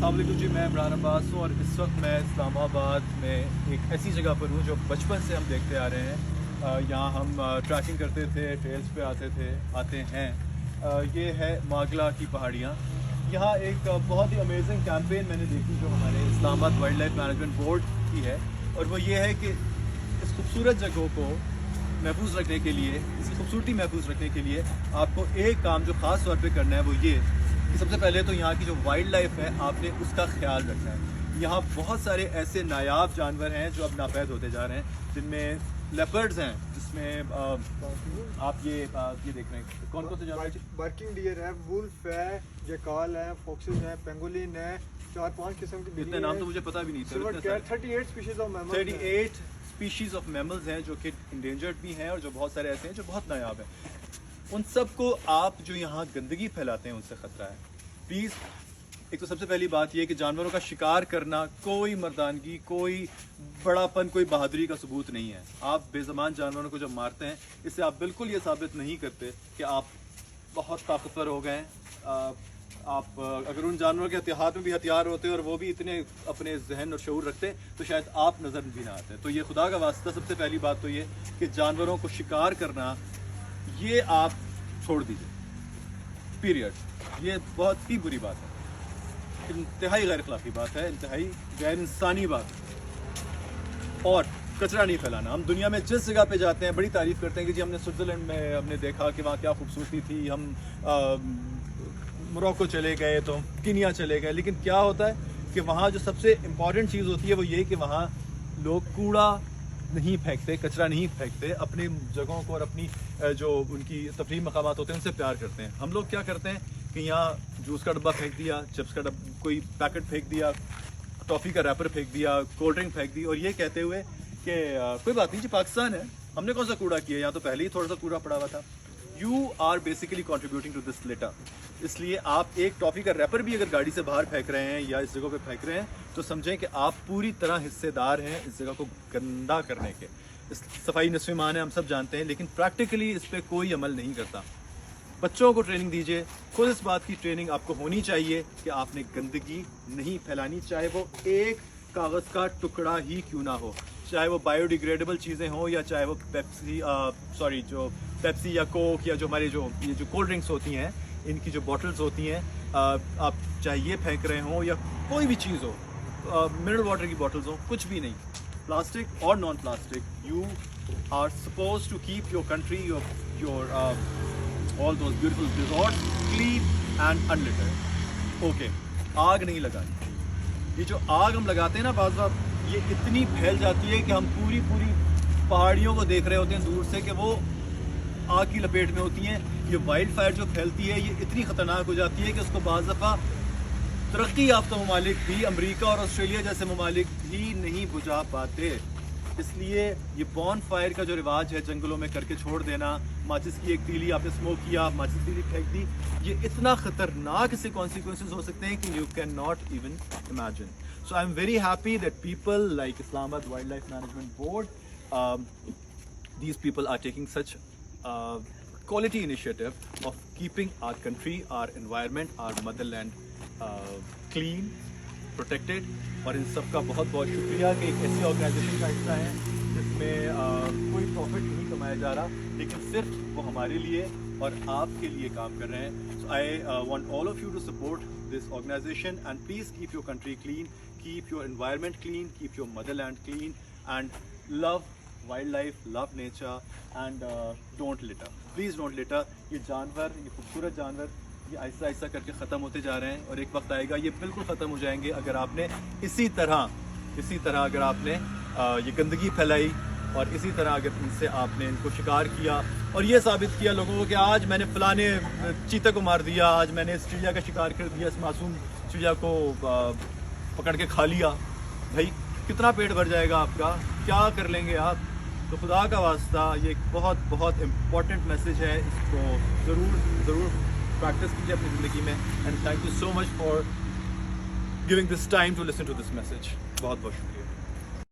अस्सलाम वालेकुम जी, मैं इमरान अब्बास हूँ और इस वक्त मैं इस्लामाबाद में एक ऐसी जगह पर हूँ जो बचपन से हम देखते आ रहे हैं। यहाँ हम ट्रैकिंग करते थे, ट्रेल्स पे आते हैं। ये है मागला की पहाड़ियाँ। यहाँ एक बहुत ही अमेजिंग कैंपेन मैंने देखी जो हमारे Islamabad wild life management board की है, और वो ये है कि इस खूबसूरत जगहों को महफूज रखने के लिए, इसकी खूबसूरती महफूज रखने के लिए आपको एक काम जो ख़ास तौर पे करना है वो ये कि सबसे पहले तो यहाँ की जो वाइल्ड लाइफ है आपने उसका ख्याल रखना है। यहाँ बहुत सारे ऐसे नायाब जानवर हैं जो अब नापैद होते जा रहे हैं, जिनमें लेपर्ड्स हैं, जिसमें आप ये देख रहे हैं कौन कौन से जानवर? बार्किंग डियर है, वुल्फ है, जैकाल है, फॉक्सेस है, पेंगोलिन है, 4-5 किस्म की इतने नाम तो मुझे पता भी नहीं थे। 38 species of mammals 38 species of mammals हैं जो कि इंडेंजर्ड भी हैं, और जो बहुत सारे ऐसे हैं जो बहुत नायाब हैं। उन सब को आप जो यहाँ गंदगी फैलाते हैं उनसे ख़तरा है। प्लीज़, एक तो सबसे पहली बात यह कि जानवरों का शिकार करना कोई मर्दानगी, कोई बड़ापन, कोई बहादुरी का सबूत नहीं है। आप बेज़मान जानवरों को जब मारते हैं, इससे आप बिल्कुल ये साबित नहीं करते कि आप बहुत ताकतवर हो गए हैं। आप अगर उन जानवरों के हाथ में भी हथियार होते और वो भी इतने अपने जहन और शऊर रखते तो शायद आप नज़र भी ना आते। तो ये खुदा का वास्ता, सबसे पहली बात तो ये कि जानवरों को शिकार करना ये आप छोड़ दीजिए, पीरियड। ये बहुत ही बुरी बात है, इंतहाई गैर अखलाकी बात है, इंतहाई गैर इंसानी बात है। और कचरा नहीं फैलाना। हम दुनिया में जिस जगह पे जाते हैं बड़ी तारीफ़ करते हैं कि जी हमने स्विट्ज़रलैंड में हमने देखा कि वहाँ क्या खूबसूरती थी, हम मोरक्को चले गए, तो कीनिया चले गए, लेकिन क्या होता है कि वहाँ जो सबसे इम्पॉर्टेंट चीज़ होती है वो ये कि वहाँ लोग कूड़ा नहीं फेंकते, कचरा नहीं फेंकते, अपनी जगहों को और अपनी जो उनकी तफरीह मकामात होते हैं उनसे प्यार करते हैं। हम लोग क्या करते हैं कि यहाँ जूस का डब्बा फेंक दिया, चिप्स का डब्बा, कोई पैकेट फेंक दिया, टॉफ़ी का रैपर फेंक दिया, कोल्ड ड्रिंक फेंक दी, और ये कहते हुए कि कोई बात नहीं जी, पाकिस्तान है, हमने कौन सा कूड़ा किया, यहाँ तो पहले ही थोड़ा सा कूड़ा पड़ा हुआ था। You are basically contributing to this litter. इसलिए आप एक टॉफ़ी का रैपर भी अगर गाड़ी से बाहर फेंक रहे हैं या इस जगह पे फेंक रहे हैं तो समझें कि आप पूरी तरह हिस्सेदार हैं इस जगह को गंदा करने के। इस सफाई नस्फ़ ईमान है, हम सब जानते हैं, लेकिन प्रैक्टिकली इस पर कोई अमल नहीं करता। बच्चों को ट्रेनिंग दीजिए, खुद इस बात की ट्रेनिंग आपको होनी चाहिए कि आपने गंदगी नहीं फैलानी, चाहे वो एक कागज़ का टुकड़ा ही क्यों ना हो, चाहे वो बायोडिग्रेडेबल चीज़ें हों या चाहे वो पेप्सी या कोक या जो हमारी ये जो कोल्ड ड्रिंक्स होती हैं, इनकी जो बॉटल्स होती हैं, आप चाहे ये फेंक रहे हों या कोई भी चीज़ हो, मिनरल वाटर की बॉटल्स हो, कुछ भी नहीं, प्लास्टिक और non plastic. You are suppose to keep your country, your all those beautiful resorts clean and unlittered. Okay, आग नहीं लगानी। ये जो आग हम लगाते हैं ना बाज़ बार, ये इतनी फैल जाती है कि हम पूरी पहाड़ियों को देख रहे होते हैं दूर से कि वो आग की लपेट में होती हैं। ये वाइल्ड फायर जो फैलती है ये इतनी ख़तरनाक हो जाती है कि उसको बाज़ दफ़ा तरक्की याफ्ता ममालिक भी, अमेरिका और ऑस्ट्रेलिया जैसे ममालिक भी नहीं बुझा पाते। इसलिए ये बॉन फायर का जो रिवाज है जंगलों में करके छोड़ देना, माचिस की एक तीली आपने स्मोक किया, माचिस की तीली फेंक दी, ये इतना ख़तरनाक इससे कॉन्सिक्वेंसेस हो सकते हैं कि you can not even imagine. So I am very happy that people like Islamabad wild life management board, these people are taking such quality initiative of keeping our country, our environment, our motherland clean, protected। और इन सब का बहुत बहुत शुक्रिया कि एक ऐसी organisation का हिस्सा है जिसमें कोई प्रॉफिट नहीं कमाया जा रहा, लेकिन सिर्फ वो हमारे लिए और आपके लिए काम कर रहे हैं। So I want all of you to support this organization and please keep your country clean, keep your environment clean, keep your motherland clean and love wildlife, love nature and don't litter. Please don't litter. ये जानवर, ये खूबसूरत जानवर, ये आहिस्ता आहिस्ता करके ख़त्म होते जा रहे हैं और एक वक्त आएगा ये बिल्कुल ख़त्म हो जाएंगे अगर आपने इसी तरह अगर आपने ये गंदगी फैलाई और इसी तरह अगर इनसे आपने इनको शिकार किया और ये साबित किया लोगों को कि आज मैंने फलाने चीते को मार दिया, आज मैंने इस चिड़िया का शिकार कर दिया, इस मासूम चिड़िया को पकड़ के खा लिया, भाई कितना पेट भर जाएगा आपका, क्या कर लेंगे आप? तो खुदा का वास्ता ये एक बहुत बहुत इम्पॉर्टेंट मैसेज है, इसको ज़रूर प्रैक्टिस कीजिए अपनी ज़िंदगी में। And thank you so much for giving this time to listen to this message. बहुत बहुत शुक्रिया।